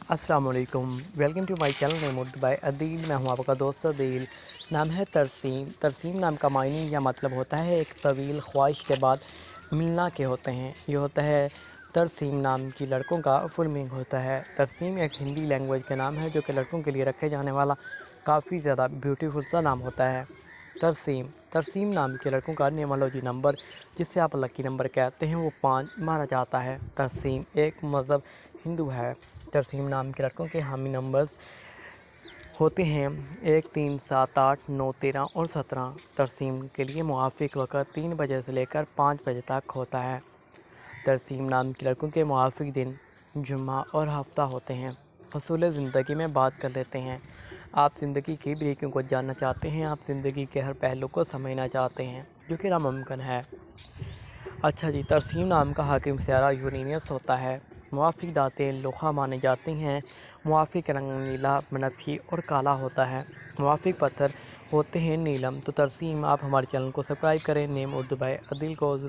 अस्सलाम वालेकुम, welcome to my channel name Urdu by Adeel. मैं हूं आपका दोस्त अदील। नाम है तरसीम। तरसीम नाम का मायने या मतलब होता है एक तवील ख्वाहिश के बाद मिलना के होते हैं। ये होता है तरसीम नाम की लड़कों का फुल मीनिंग होता है। तरसीम एक हिंदी लैंग्वेज का नाम है जो कि लड़कों के लिए रखे जाने वाला काफ़ी ज़्यादा ब्यूटीफुल सा नाम होता है। तरसीम नाम के लड़कों का न्यूमरोलॉजी नंबर जिससे आप लकी नंबर कहते हैं वो 5 माना जाता है। तरसीम एक मज़हब हिंदू है। तरसीम नाम के लड़कों के हामी नंबर्स होते हैं 1, 3, 7, 8, 9, 13 और 17। तरसीम के लिए मुआफ़िक वक़्त 3 बजे से लेकर 5 बजे तक होता है। तरसीम नाम के लड़कों के मुआफ़िक दिन जुम्मा और हफ्ता होते हैं। असूल ज़िंदगी में बात कर लेते हैं। आप ज़िंदगी की बारीकियों को जानना चाहते हैं, आप ज़िंदगी के हर पहलू को समझना चाहते हैं जो कि नामुमकिन है। अच्छा जी, तरसीम नाम का हाकिम सियारा यूरेनियस होता है। मुआफ़िक दाते लोहा माने जाते हैं। मुआफ़िक रंग नीला, बनफशी और काला होता है। मुआफ़िक पत्थर होते हैं नीलम। तो तरसीम आप हमारे चैनल को सब्सक्राइब करें, नेम उर्दू बाय अदील को ज़रूर